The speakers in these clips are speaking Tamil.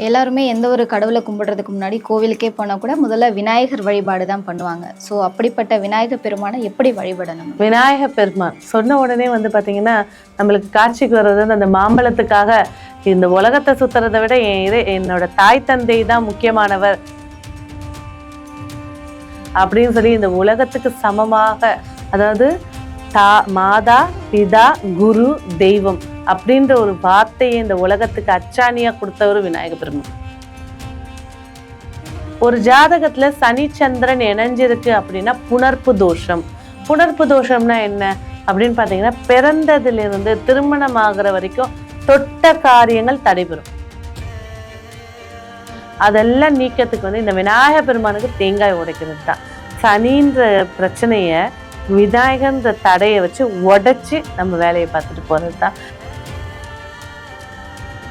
எல்லாருமே எந்த ஒரு கடவுளை கும்பிடுறதுக்கு முன்னாடி கோவிலுக்கே போனால் கூட முதல்ல விநாயகர் வழிபாடு தான் பண்ணுவாங்க. ஸோ அப்படிப்பட்ட விநாயகர் பெருமானை எப்படி வழிபடணும்? விநாயகர் பெருமான் சொன்ன உடனே பார்த்தீங்கன்னா நம்மளுக்கு காட்சிக்கு வர்றது அந்த மாம்பழத்துக்காக இந்த உலகத்தை சுத்துறதை விட என்னோட தாய் தந்தை தான் முக்கியமானவர் அப்படின்னு சொல்லி இந்த உலகத்துக்கு சமமாக, அதாவது மாதா பிதா குரு தெய்வம் அப்படின்ற ஒரு வார்த்தையை இந்த உலகத்துக்கு அச்சாணியா கொடுத்தவர் விநாயக பெருமான். ஒரு ஜாதகத்துல சனி சந்திரன் இணைஞ்சிருக்கு அப்படின்னா புணர்ப்பு தோஷம். புணர்ப்பு தோஷம்னா என்ன அப்படின்னு பாத்தீங்கன்னா, பிறந்ததுல இருந்து திருமணம் ஆகிற வரைக்கும் தொட்ட காரியங்கள் தடைபெறும். அதெல்லாம் நீக்கத்துக்கு இந்த விநாயக பெருமானுக்கு தேங்காய் உடைக்கிறது தான். சனின்ற பிரச்சனைய விநாயகன்ற தடையை வச்சு உடைச்சு நம்ம வேலையை பார்த்துட்டு போறது தான்.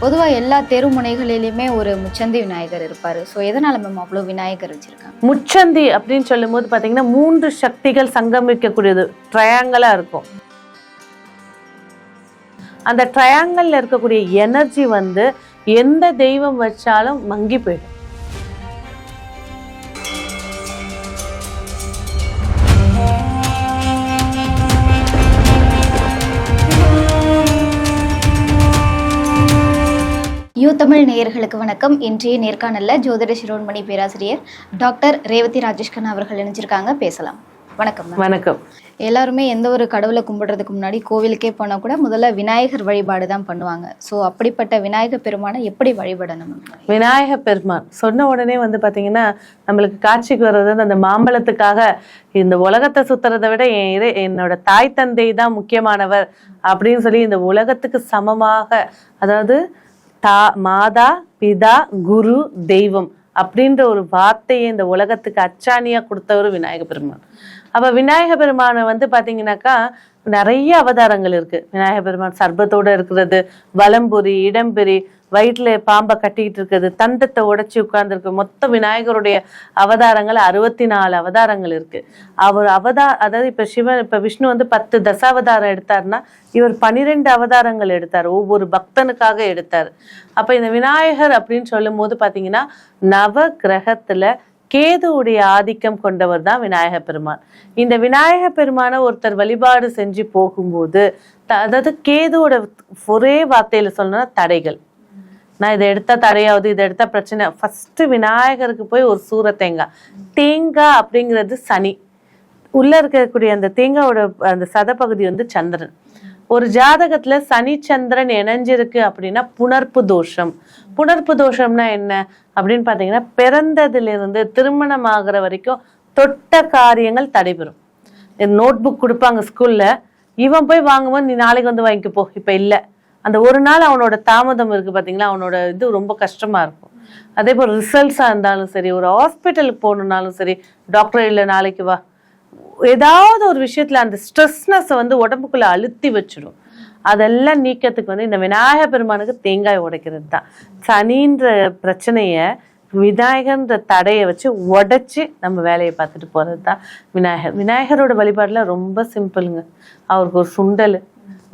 பொதுவாக எல்லா தெருமுனைகளிலுமே ஒரு முச்சந்தி விநாயகர் இருப்பாரு. ஸோ எதனால மேம் அவ்வளோ விநாயகர் வச்சிருக்காங்க? முச்சந்தி அப்படின்னு சொல்லும் போது பார்த்தீங்கன்னா 3 சக்திகள் சங்கமிக்கக்கூடியது, ட்ரையாங்கலா இருக்கும். அந்த ட்ரையாங்கல்ல இருக்கக்கூடிய எனர்ஜி எந்த தெய்வம் வச்சாலும் மங்கி போயிடும். தமிழ் நேயர்களுக்கு வணக்கம். இன்றைய நேர்காணல்ல ஜோதிட சிரோன்மணி பேராசிரியர் டாக்டர் ரேவதி ராஜேஷ்கண்ணா அவர்கள் இணைஞ்சிருக்காங்க. பேசலாம். வணக்கம். வணக்கம். எல்லாருமே எந்த ஒரு கடவுளை கும்பிடுறதுக்கு முன்னாடி கோவிலுக்கே போனா கூட முதல்ல விநாயகர் வழிபாடு தான் பண்ணுவாங்க. ஸோ அப்படிப்பட்ட விநாயகர் பெருமானை எப்படி வழிபடணும்? விநாயகர் பெருமான் சொன்ன உடனே பார்த்தீங்கன்னா நம்மளுக்கு காட்சிக்கு வர்றது அந்த மாம்பழத்துக்காக இந்த உலகத்தை சுத்துறதை விட என்னோட தாய் தந்தை தான் முக்கியமானவர் அப்படின்னு சொல்லி இந்த உலகத்துக்கு சமமாக, அதாவது மாதா பிதா குரு தெய்வம் அப்படின்ற ஒரு வார்த்தையை இந்த உலகத்துக்கு அச்சாணியா கொடுத்தவர் விநாயக பெருமான். அப்ப விநாயக பெருமானை பாத்தீங்கன்னாக்கா நிறைய அவதாரங்கள் இருக்கு. விநாயக பெருமான் சர்பத்தோட இருக்கிறது, வலம்புரி, இடம்பெரி, வயிற்றுல பாம்பை கட்டிக்கிட்டு இருக்கிறது, தந்தத்தை உடைச்சி உட்கார்ந்துருக்கு. மொத்த விநாயகருடைய அவதாரங்கள் 64 அவதாரங்கள் இருக்கு. அவர் அதாவது இப்ப விஷ்ணு 10 தசாவதாரம் எடுத்தாருன்னா இவர் 12 அவதாரங்கள் எடுத்தார், ஒவ்வொரு பக்தனுக்காக எடுத்தார். அப்ப இந்த விநாயகர் அப்படின்னு சொல்லும் போது பாத்தீங்கன்னா நவ கிரகத்துல கேதுவுடைய ஆதிக்கம் கொண்டவர் தான் விநாயக பெருமான். இந்த விநாயக பெருமான ஒருத்தர் வழிபாடு செஞ்சு போகும்போது, அதாவது கேதுவோட ஒரே வார்த்தையில சொல்லணும்னா தடைகள். நான் இதை எடுத்தா தடையாவது, இதை எடுத்தா பிரச்சனை. ஃபர்ஸ்ட் விநாயகருக்கு போய் ஒரு சூர தேங்காய் அப்படிங்கிறது சனி. உள்ள இருக்கக்கூடிய அந்த தேங்காயோட அந்த சதப்பகுதி சந்திரன். ஒரு ஜாதகத்துல சனி சந்திரன் இணைஞ்சிருக்கு அப்படின்னா புணர்ப்பு தோஷம். புணர்ப்பு தோஷம்னா என்ன அப்படின்னு பாத்தீங்கன்னா, பிறந்ததுல இருந்து திருமணம் ஆகிற வரைக்கும் தொட்ட காரியங்கள் தடைபெறும். நோட் புக் கொடுப்பாங்க ஸ்கூல்ல, இவன் போய் வாங்கும்போது நீ நாளைக்கு வாங்கிக்க போ, இப்ப இல்ல, அந்த ஒரு நாள் அவனோட தாமதம் இருக்கு பாத்தீங்களா, அவனோட இது ரொம்ப கஷ்டமா இருக்கும். அதே போல் ரிசல்ட்ஸா இருந்தாலும் சரி, ஒரு ஹாஸ்பிட்டலுக்கு போகணுன்னாலும் சரி, டாக்டர் இல்லை நாளைக்கு வா, ஏதாவது ஒரு விஷயத்துல அந்த ஸ்ட்ரெஸ்னஸ் உடம்புக்குள்ள அழுத்தி வச்சிடும். அதெல்லாம் நீக்கத்துக்கு இந்த விநாயக பெருமானுக்கு தேங்காய் உடைக்கிறது தான். சனின்ற பிரச்சனைய விநாயகன்ற தடையை வச்சு உடைச்சு நம்ம வேலையை பார்த்துட்டு போறது தான் விநாயகர். விநாயகரோட வழிபாடுல ரொம்ப சிம்பிளுங்க. அவருக்கு ஒரு சுண்டல்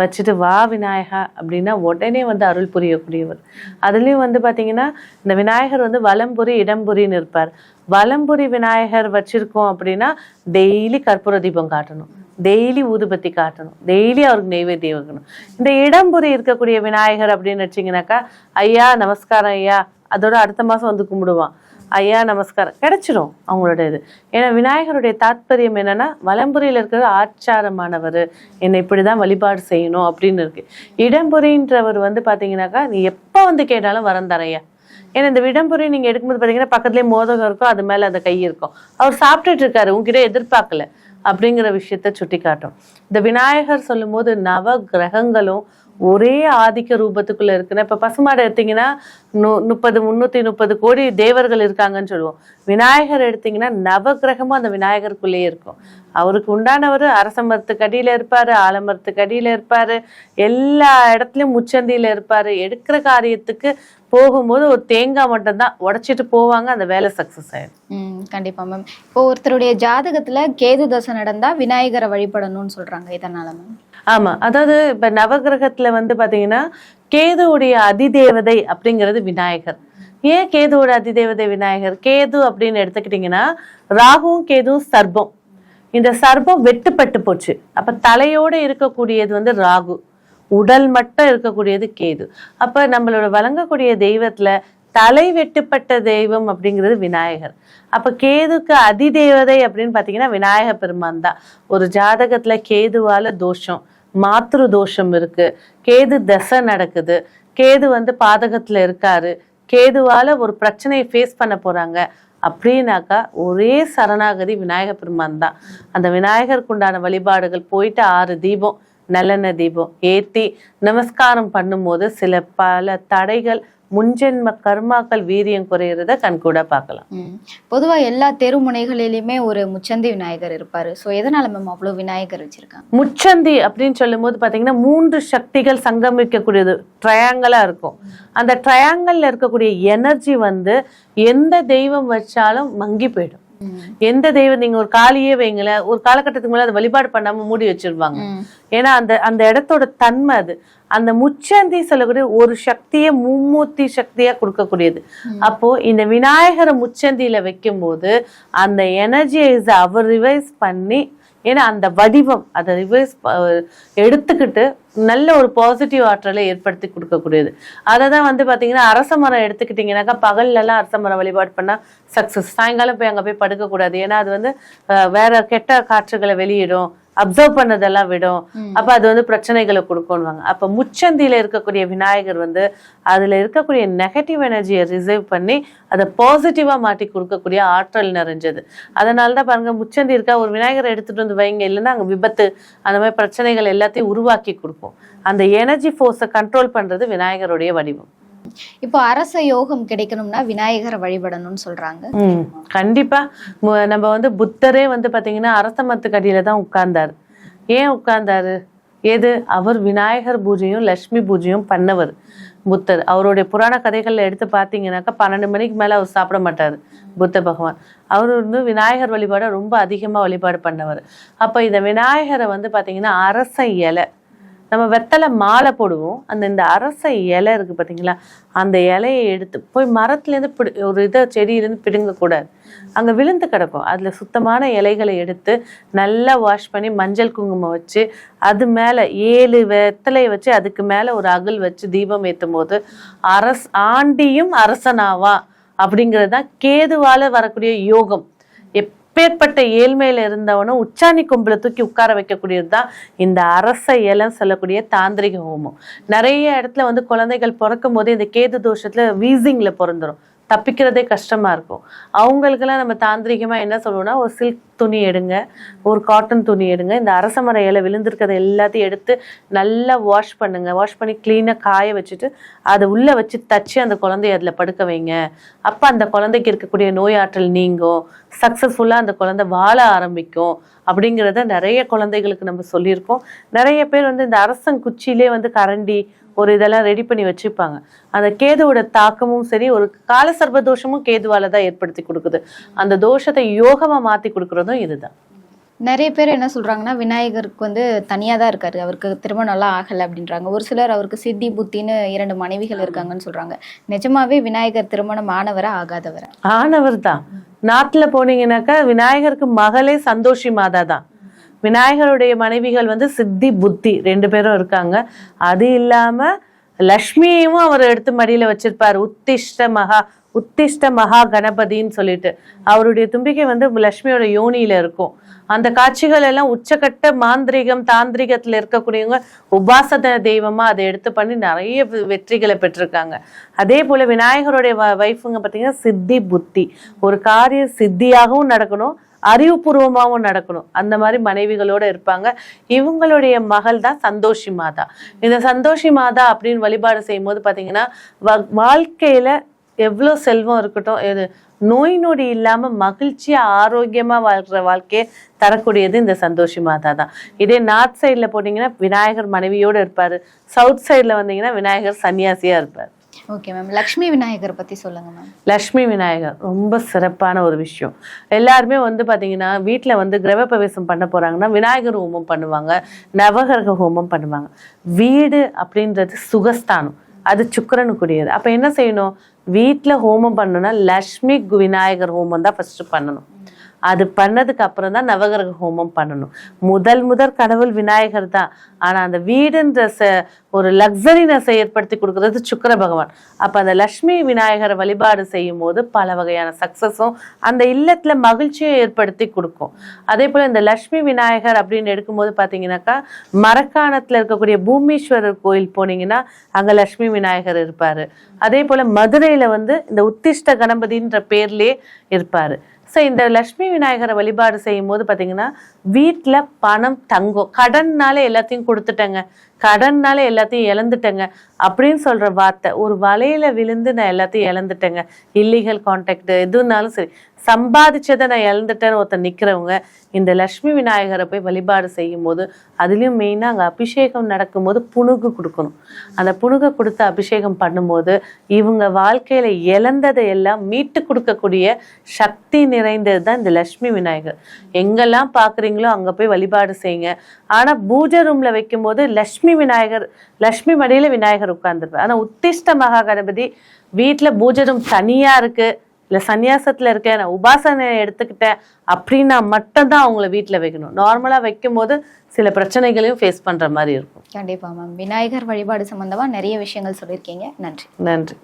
வச்சுட்டு வா விநாயகா அப்படின்னா உடனே அருள் புரியக்கூடியவர். அதுலயும் பாத்தீங்கன்னா இந்த விநாயகர் வலம்புரி இடம்புரின்னு இருப்பார். வலம்புரி விநாயகர் வச்சிருக்கோம் அப்படின்னா டெய்லி கற்பூர தீபம் காட்டணும், டெய்லி ஊதுபத்தி காட்டணும், டெய்லி அவருக்கு நெய்வேத்தியம் வைக்கணும். இந்த இடம்புரி இருக்கக்கூடிய விநாயகர் அப்படின்னு வச்சிங்கனாக்கா, ஐயா நமஸ்காரம் ஐயா, அதோட அடுத்த மாசம் கும்பிடுவான், ஐயா நமஸ்காரம் கிடைச்சிடும் அவங்களோட இது. ஏன்னா விநாயகருடைய தாத்பரியம் என்னன்னா, வலம்புரியில இருக்கிற ஆச்சாரமானவர், என்னை இப்படிதான் வழிபாடு செய்யணும் அப்படின்னு இருக்கு. இடம்புரின்றவர் பாத்தீங்கன்னாக்கா, நீ எப்ப கேட்டாலும் வரம் தரையா. ஏன்னா இந்த இடம்புரி நீங்க எடுக்கும்போது பாத்தீங்கன்னா பக்கத்துலயே மோதகம் இருக்கும், அது மேல அந்த கை இருக்கும், அவர் சாப்பிட்டுட்டு இருக்காரு, உங்ககிட்ட எதிர்பார்க்கல அப்படிங்கிற விஷயத்த சுட்டி காட்டும். இந்த விநாயகர் சொல்லும் போது நவ கிரகங்களும் ஒரே ஆதிக்க ரூபத்துக்குள்ள இருக்குன்னா, இப்ப பசுமாடு எடுத்தீங்கன்னா 330 கோடி தேவர்கள் இருக்காங்கன்னு சொல்லுவோம். விநாயகர் எடுத்தீங்கன்னா நவகிரகமும் அந்த விநாயகருக்குள்ளேயே இருக்கும். அவருக்கு உண்டானவர் அரச மரத்துக்கு அடியில இருப்பாரு, ஆலமரத்துக்கு அடியில இருப்பாரு, எல்லா இடத்துலயும் முச்சந்தியில இருப்பாரு. எடுக்கிற காரியத்துக்கு போகும்போது ஒரு தேங்காய் மட்டும் தான் உடைச்சிட்டு போவாங்க, அந்த வேலை சக்சஸ் ஆயிடும். கண்டிப்பா மேம். இப்போ ஒருத்தருடைய ஜாதகத்துல கேது தசை நடந்தா விநாயகரை வழிபடணும்னு சொல்றாங்க, இதனால மேம்? ஆமா, அதாவது இப்ப நவகிரகத்துல பாத்தீங்கன்னா கேதுவுடைய அதிதேவதை அப்படிங்கிறது விநாயகர். ஏன் கேதுவோட அதிதேவதை விநாயகர்? கேது அப்படின்னு எடுத்துக்கிட்டீங்கன்னா ராகுவும் கேதுவும் சர்ப்பம். இந்த சர்ப்பம் வெட்டுப்பட்டு போச்சு. அப்ப தலையோட இருக்கக்கூடியது வந்து ராகு, உடல் மட்டும் இருக்கக்கூடியது கேது. அப்ப நம்மளோட வழங்கக்கூடிய தெய்வத்துல தலை வெட்டுப்பட்ட தெய்வம் அப்படிங்கிறது விநாயகர். அப்ப கேதுக்கு அதிதேவதை அப்படின்னு பாத்தீங்கன்னா விநாயக பெருமான் தான். ஒரு ஜாதகத்துல கேதுவால தோஷம், மாத்ரு தோஷம் இருக்கு, கேது தசை நடக்குது, கேது வந்து பாதகத்துல இருக்காரு, கேதுவால ஒரு பிரச்சனையை ஃபேஸ் பண்ண போறாங்க அப்படின்னாக்கா ஒரே சரணாகதி விநாயக பெருமான் தான். அந்த விநாயகருக்கு உண்டான வழிபாடுகள் போயிட்டு 6 தீபம் நல்லெண்ணெய் தீபம் ஏத்தி நமஸ்காரம் பண்ணும்போது சில பல தடைகள், முன்ஜென்ம கர்மாக்கள் வீரியம் குறையிறத கண்கூட பார்க்கலாம். பொதுவா எல்லா தெருமுனைகளிலுமே ஒரு முச்சந்தி விநாயகர் இருப்பாரு. சோ எதனால மேம் அவ்வளவு விநாயகர் வச்சிருக்காங்க? முச்சந்தி அப்படின்னு சொல்லும் போது பாத்தீங்கன்னா 3 சக்திகள் சங்கமிக்கக்கூடியது ட்ரையாங்கலா இருக்கும். அந்த ட்ரையாங்கல்ல இருக்கக்கூடிய எனர்ஜி வந்து எந்த தெய்வம் வச்சாலும் மங்கி போயிடும். எந்த தெய்வம் நீங்க ஒரு காளியே வைங்கள, ஒரு காலகட்டத்துக்கு மேல அதை வழிபாடு பண்ணாம மூடி வச்சிருவாங்க. ஏன்னா அந்த இடத்தோட தன்மை அது. அந்த முச்சந்தி சொல்லக்கூடிய ஒரு சக்தியை மும்மூர்த்தி சக்தியா கொடுக்கக்கூடியது. அப்போ இந்த விநாயகரை முச்சந்தியில வைக்கும் போது அந்த எனர்ஜியை அவர் ரிவைஸ் பண்ணி, ஏன்னா அந்த வடிவம் அதை ரிவைஸ் எடுத்துக்கிட்டு நல்ல ஒரு பாசிட்டிவ் ஆற்றலை ஏற்படுத்தி கொடுக்கக்கூடியது. அதை தான் வந்து பார்த்தீங்கன்னா அரச மரம் எடுத்துக்கிட்டிங்கனாக்கா பகல்லலாம் அரச மரம் வழிபாடு பண்ணால் சக்ஸஸ். சாயங்காலம் போய் அங்கே போய் படுக்கக்கூடாது. ஏன்னா அது வந்து வேற கெட்ட காற்றுகளை வெளியிடும், அப்சர்வ் பண்ணதெல்லாம் விடும். அப்ப அது வந்து பிரச்சனைகளை கொடுக்கும்வாங்க. அப்ப முச்சந்தியில இருக்கக்கூடிய விநாயகர் வந்து அதுல இருக்கக்கூடிய நெகட்டிவ் எனர்ஜியை ரிசர்வ் பண்ணி அதை பாசிட்டிவா மாற்றி கொடுக்கக்கூடிய ஆற்றல் நிறைஞ்சது. அதனாலதான் பாருங்க, முச்சந்தி இருக்கா ஒரு விநாயகரை எடுத்துட்டு வந்து வைங்க, இல்லைன்னா அங்க விபத்து அந்த மாதிரி பிரச்சனைகள் எல்லாத்தையும் உருவாக்கி கொடுப்போம். அந்த எனர்ஜி ஃபோர்ஸை கண்ட்ரோல் பண்றது விநாயகருடைய வடிவம். இப்போ அரச யோகம் கிடைக்கணும்னா விநாயகரை வழிபடணும்னு சொல்றாங்க. கண்டிப்பா. நம்ம வந்து புத்தரே வந்து பாத்தீங்கன்னா அரச மரத்துக்கு அடியில தான் உட்கார்ந்தாரு. ஏன் உட்கார்ந்தாரு? ஏது அவர் விநாயகர் பூஜையும் லட்சுமி பூஜையும் பண்ணவர் புத்தர். அவருடைய புராண கதைகள்ல எடுத்து பாத்தீங்கன்னாக்கா 12 மணிக்கு மேல அவர் சாப்பிட மாட்டாரு புத்த பகவான். அவர் வந்து விநாயகர் வழிபாட ரொம்ப அதிகமா வழிபாடு பண்ணவர். அப்ப இந்த விநாயகரை வந்து பாத்தீங்கன்னா அரச இலை, நம்ம வெத்தலை மாலை போடுவோம், இந்த அரச இலை இருக்கு பார்த்தீங்களா, அந்த இலையை எடுத்து போய் மரத்துலேருந்து ஒரு செடியிலேருந்து பிடுங்கக்கூடாது, அங்கே விழுந்து கிடக்கும். அதில் சுத்தமான இலைகளை எடுத்து நல்லா வாஷ் பண்ணி மஞ்சள் குங்குமம் வச்சு அது மேலே 7 வெத்தலையை வச்சு அதுக்கு மேலே ஒரு அகல் வச்சு தீபம் ஏற்றும் போது ஆண்டியும் அரசனாவா அப்படிங்கிறது தான் கேதுவால வரக்கூடிய யோகம். எப்பேற்பட்ட ஏழ்மையில இருந்தவனும் உச்சாணி கொம்புல தூக்கி உட்கார வைக்கக்கூடியது தான் இந்த அரச இலம் சொல்லக்கூடிய தாந்திரிக ஹோமம். நிறைய இடத்துல வந்து குழந்தைகள் பிறக்கும் போதே இந்த கேது தோஷத்துல வீசிங்ல பிறந்துரும், தப்பிக்கிறதே கஷ்டமா இருக்கும். அவங்களுக்கெல்லாம் நம்ம தாந்திரிகமா என்ன சொல்லுவோம்னா, ஒரு சில்க் துணி எடுங்க, ஒரு காட்டன் துணி எடுங்க, இந்த அரச மர இலை விழுந்திருக்கிறத எல்லாத்தையும் எடுத்து நல்லா வாஷ் பண்ணுங்க. வாஷ் பண்ணி கிளீனாக காய வச்சுட்டு அதை உள்ள வச்சு தச்சு அந்த குழந்தைய அதில் படுக்க வைங்க. அப்போ அந்த குழந்தைக்கு இருக்கக்கூடிய நோய் ஆற்றல் நீங்கும், சக்ஸஸ்ஃபுல்லாக அந்த குழந்தை வாழ ஆரம்பிக்கும் அப்படிங்கிறத நிறைய குழந்தைகளுக்கு நம்ம சொல்லியிருக்கோம். நிறைய பேர் வந்து இந்த அரசங்குச்சியிலே வந்து கரண்டி ஒரு இதெல்லாம் ரெடி பண்ணி வச்சுப்பாங்க. அந்த கேதுவோட தாக்கமும் சரி, ஒரு கால சர்ப தோஷமும் கேதுவால தான் ஏற்படுத்தி கொடுக்குது. அந்த தோஷத்தை யோகமா மாத்தி கொடுக்கறதும் இதுதான். நிறைய பேர் என்ன சொல்றாங்கன்னா, விநாயகருக்கு வந்து தனியா தான் இருக்காரு, அவருக்கு திருமணம் எல்லாம் ஆகலை அப்படின்றாங்க. ஒரு சிலர் அவருக்கு சித்தி புத்தின்னு 2 மனைவிகள் இருக்காங்கன்னு சொல்றாங்க. நிஜமாவே விநாயகர் திருமணம் ஆனவரா ஆகாதவரா? ஆனவர் தான். நாட்டுல போனீங்கன்னாக்கா விநாயகருக்கு மகளே சந்தோஷி மாதா தான். விநாயகருடைய மனைவிகள் வந்து சித்தி புத்தி 2 பேரும் இருக்காங்க. அது இல்லாம லக்ஷ்மியையும் அவர் எடுத்து மடியில வச்சிருப்பாரு. உத்திஷ்ட மகா கணபதின்னு சொல்லிட்டு அவருடைய தும்பிக்கை வந்து லக்ஷ்மியோட யோனியில இருக்கும். அந்த காட்சிகள் எல்லாம் உச்சக்கட்ட மாந்திரிகம் தாந்திரிகத்துல இருக்கக்கூடியவங்க உபாசன தெய்வமா அதை எடுத்து பண்ணி நிறைய வெற்றிகளை பெற்றிருக்காங்க. அதே போல விநாயகருடைய வைஃபுங்க பார்த்தீங்கன்னா சித்தி புத்தி, ஒரு காரியம் சித்தியாகவும் நடக்கணும், அறிவுபூர்வமாகவும் நடக்கணும், அந்த மாதிரி மனைவிகளோட இருப்பாங்க. இவங்களுடைய மகள் தான் சந்தோஷி மாதா. இந்த சந்தோஷி மாதா அப்படின்னு வழிபாடு செய்யும் போது பாத்தீங்கன்னா வாழ்க்கையில எவ்வளோ செல்வம் இருக்கட்டும், எது நோய் நொடி இல்லாம மகிழ்ச்சியா ஆரோக்கியமா வாழ்ற வாழ்க்கையை தரக்கூடியது இந்த சந்தோஷி மாதா தான். இதே நார்த் சைட்ல போனீங்கன்னா விநாயகர் மனைவியோட இருப்பாரு, சவுத் சைட்ல வந்தீங்கன்னா விநாயகர் சன்னியாசியா இருப்பார். ஓகே மேம், லக்ஷ்மி விநாயகர் பத்தி சொல்லுங்க மேம். லக்ஷ்மி விநாயகர் ரொம்ப சிறப்பான ஒரு விஷயம். எல்லாருமே வந்து பாத்தீங்கன்னா வீட்டுல வந்து கிரக பிரவேசம் பண்ண போறாங்கன்னா விநாயகர் ஹோமம் பண்ணுவாங்க, நவகிரக ஹோமம் பண்ணுவாங்க. வீடு அப்படின்றது சுகஸ்தானம், அது சுக்கிரனுக்குரியது. அப்ப என்ன செய்யணும், வீட்டில் ஹோமம் பண்ணணும்னா லக்ஷ்மி விநாயகர் ஹோமம் தான் ஃபர்ஸ்ட் பண்ணணும். அது பண்ணதுக்கு அப்புறம் தான் நவகிரக ஹோமம் பண்ணணும். முதல் கடவுள் விநாயகர் தான். ஆனா அந்த வீடுன்ற ஒரு லக்ஸரினஸை ஏற்படுத்தி கொடுக்கறது சுக்கிர பகவான். அப்ப அந்த லக்ஷ்மி விநாயகரை வழிபாடு செய்யும் போது பல வகையான சக்சஸும் அந்த இல்லத்துல மகிழ்ச்சியும் ஏற்படுத்தி கொடுக்கும். அதே போல இந்த லக்ஷ்மி விநாயகர் அப்படின்னு எடுக்கும்போது பாத்தீங்கன்னாக்கா, மரக்காணத்துல இருக்கக்கூடிய பூமீஸ்வரர் கோயில் போனீங்கன்னா அங்க லக்ஷ்மி விநாயகர் இருப்பாரு. அதே போல மதுரையில இந்த உத்திஷ்ட கணபதின்ற பேர்லயே இருப்பாரு. ஸோ இந்த லக்ஷ்மி விநாயகரை வழிபாடு செய்யும் போது பார்த்தீங்கன்னா வீட்டில் பணம் தங்கும். கடன்னால எல்லாத்தையும் கொடுத்துட்டேங்க, கடன்னால எல்லாத்தையும் இழந்துட்டேங்க அப்படின்னு சொல்ற வார்த்தை, ஒரு வலையில விழுந்து நான் எல்லாத்தையும் இழந்துட்டேங்க, இல்லீகல் கான்டாக்ட் எதுனாலும் சரி, சம்பாதிச்சதை நான் இழந்துட்டேன்னு ஒருத்தர் நிக்கிறவங்க இந்த லக்ஷ்மி விநாயகரை போய் வழிபாடு செய்யும் போது, அதுலயும் மெயினா அங்க அபிஷேகம் நடக்கும்போது புணுகு கொடுக்கணும். அந்த புணுகை கொடுத்து அபிஷேகம் பண்ணும்போது இவங்க வாழ்க்கையில இழந்ததை எல்லாம் மீட்டு கொடுக்கக்கூடிய சக்தி நிறைந்தது தான் இந்த லக்ஷ்மி விநாயகர். எங்கெல்லாம் பாக்குறீங்களோ அங்க போய் வழிபாடு செய்யுங்க. ஆனா பூஜை ரூம்ல வைக்கும் போது லக்ஷ்மி விநாயகர், லக்ஷ்மி மடியில விநாயகர் உட்கார்ந்துருப்பார். ஆனா உத்திஷ்ட மகா கணபதி வீட்டுல பூஜை ரூம் தனியா இருக்கு, இல்ல சன்னியாசத்துல இருக்கேன், நான் உபாசனை எடுத்துக்கிட்டேன் அப்படின்னா மட்டும்தான் அவங்கள வீட்டுல வைக்கணும். நார்மலா வைக்கும் போது சில பிரச்சனைகளையும் ஃபேஸ் பண்ற மாதிரி இருக்கும். கண்டிப்பா மேம். விநாயகர் வழிபாடு சம்பந்தமா நிறைய விஷயங்கள் சொல்லியிருக்கீங்க. நன்றி. நன்றி.